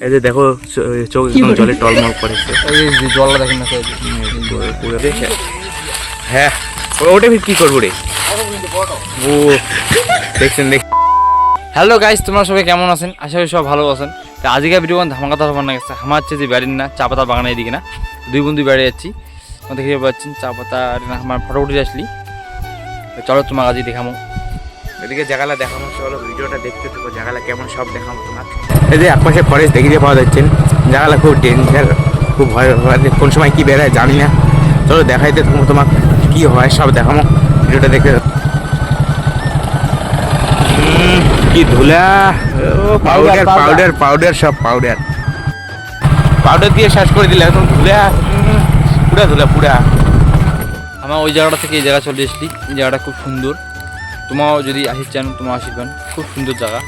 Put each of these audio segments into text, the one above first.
এই যে দেখো চোখ একদম জলে টলমল করেছে। এই যে জলটা দেখেন না পুরো হ্যাঁ ওটা কি করবো রে ও দেখছেন দেখ। হ্যালো গাইস, তোমরা সবাই কেমন আছেন? আশা করি সব ভালো আছেন। তো আজকে ভিডিও ধামাকা তার বানা গেছে আমার হচ্ছে যে বাড়ির না চা পাতা বাগানের এদিকে না দুই বন্ধু বেড়ে যাচ্ছি। দেখতে পাচ্ছেন চা পাতা আমার ফটো উঠে আসলি। চলো তোমার আজকে দেখামো এদিকে জায়গাটা দেখানো, চলো ভিডিওটা দেখতে থাকো জায়গাটা কেমন সব দেখাবো তোমার। এই যে একপাশে ফরেস্ট দেখিয়ে পাওয়া যাচ্ছেন, জায়গাটা খুব ডেঞ্জার, খুব ভয় কোন সময় কি বেড়ায় জানি না। চলো দেখাইতে থাকবো তোমার কি হয় সব দেখাবো, ভিডিওটা দেখতে থাকো। কি ধুলা, পাউডার পাউডার পাউডার সব পাউডার পাউডার দিয়ে শেষ করে দিলে একদম ধুলা, পুরা ধুলা পুরা। আমার ওই জায়গাটা থেকে এই জায়গা চলে এসেছি। এই জায়গাটা খুব সুন্দর, তোমাও যদি আসিস চান তোমার আসিবেন। খুব সুন্দর জায়গা,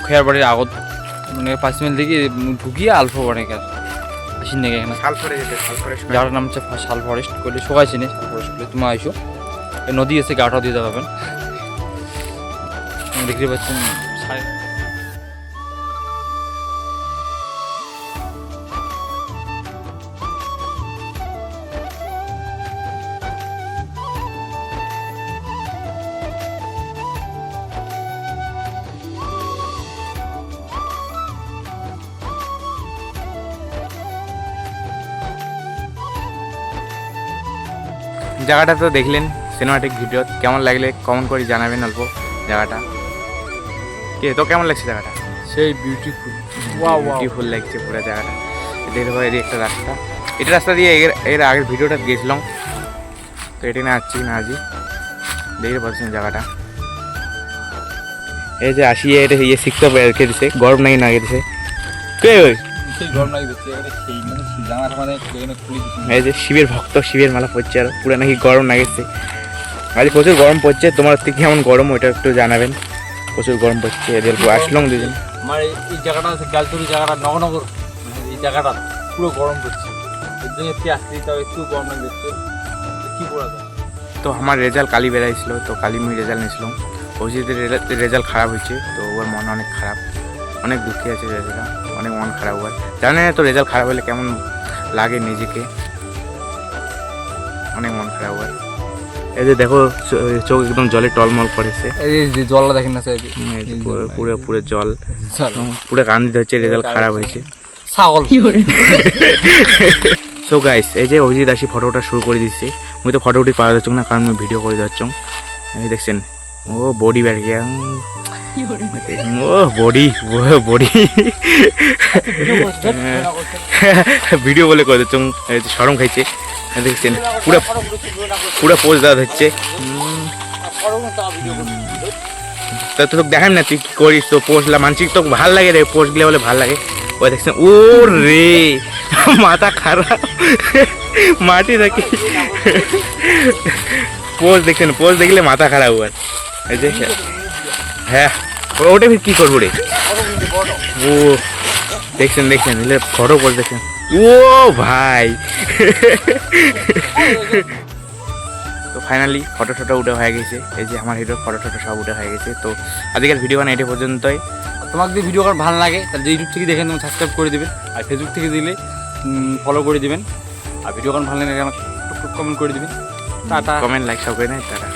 খয়ার বাড়ির আগত মানে 5 মাইল থেকে ঢুকিয়ে আলফা বাড়ি গেছে আসিন নাকি এখানে শালফরে যেতে, শালফরে জায়গাটার নাম হচ্ছে শাল ফরেস্ট করলে সবাই চিনে। শাল ফরেস্ট করলে তোমার আইসো, এই নদী এসে গাটাও দিয়ে যাবেন। দেখতে পাচ্ছেন জায়গাটা তো দেখলেন সিনেমাটিক ভিডিও, কেমন লাগলে কমেন্ট করে জানাবেন অল্প। জায়গাটা কে তো কেমন লাগছে জায়গাটা? সেই বিউটিফুল, বিউটিফুল লাগছে পুরো জায়গাটা। দেখতে পাবো এদিকে একটা রাস্তা, এটা রাস্তা দিয়ে এর আগের ভিডিওটা দিয়েছিলাম, তো এটি না আসছি না আজই দেখতে পাচ্ছেন জায়গাটা। এই যে আসিয়ে এটা ইয়ে শিখতে রেখে দিছে, গরম নাকি না দিছে কে ওই এই যে শিবের ভক্ত, শিবের মালা পড়ছে আর পুরো নাকি গরম লাগছে। আজ প্রচুর গরম পড়ছে, তোমার থেকে কেমন গরম ওইটা একটু জানাবেন। প্রচুর গরম পড়ছে, এদের আসলাম দুজন। আমার এই জায়গাটা আছে গালতলি জায়গাটা নগনগর, এই জায়গাটা পুরো গরম পড়ছে, এর জন্য আসতে তাও একটু গরম লাগছে। কি পড়া যায় তো আমার রেজাল্ট কালি বেড়াইছিল, তো কালি মুই রেজাল্ট নিয়েছিলাম। অভিজিতের রেজাল্ট খারাপ হয়েছে, তো ওর মন অনেক খারাপ, অনেক দুঃখী আছে রেজাল্টটা, অনেক মন খারাপ ওর। জানে না তো রেজাল্ট খারাপ হলে কেমন লাগে নিজেকে, অনেক মন খারাপ ওর। এই যে দেখো চোখ একদম জলে টলমল করেছে, এই যে জলটা দেখেন না পুরো পুরো জল, পুরো কান্দিতে হচ্ছে রেজাল্ট খারাপ হয়েছে। ছাগল সো গাইস, এই যে অভিজিৎ আসি ফটোটা শুরু করে দিচ্ছে। মুই তো ফটো উঠি পাওয়া যাচ্ছ না, কারণ আমি ভিডিও করে যাচ্ছ। এই দেখছেন ও বডি বেড়ে গিয়া, ও বডি বডি ভিডিও বলে করে দিচ্ছ, সরম খাইছে। দেখছেন পুরো পুরো পোজ দেওয়া হচ্ছে। তা তো দেখান না তুই কি করিস, তো পোস্টলা মানসিক তো ভাল লাগে রে, পোস্ট গুলো বলে ভাল লাগে। ও দেখছেন ও রে মাথা খারাপ, মাটি নাকি পোস্ট দেখছেন, পোস্ট দেখলে মাথা খারাপ আর। এই যে হ্যাঁ ওটা কি করবো রে ও দেখছেন দেখছেন ফটো করে দেখছেন ও ভাই। তো ফাইনালি ফটো টটো উঠে হয়ে গেছে, এই যে আমার হিরোর ফটো টটো সব উঠে হয়ে গেছে। তো আজকের ভিডিও বানা এটা পর্যন্তই। তোমাকে যদি ভিডিও ভালো লাগে তাহলে ইউটিউব থেকে দেখেন তুমি সাবস্ক্রাইব করে দেবেন, আর ফেসবুক থেকে দিলে ফলো করে দিবেন, আর ভিডিও ভালো লাগে আমাকে কমেন্ট করে দিবেন। টাটা, কমেন্ট লাইক সব করে নেই টাটা।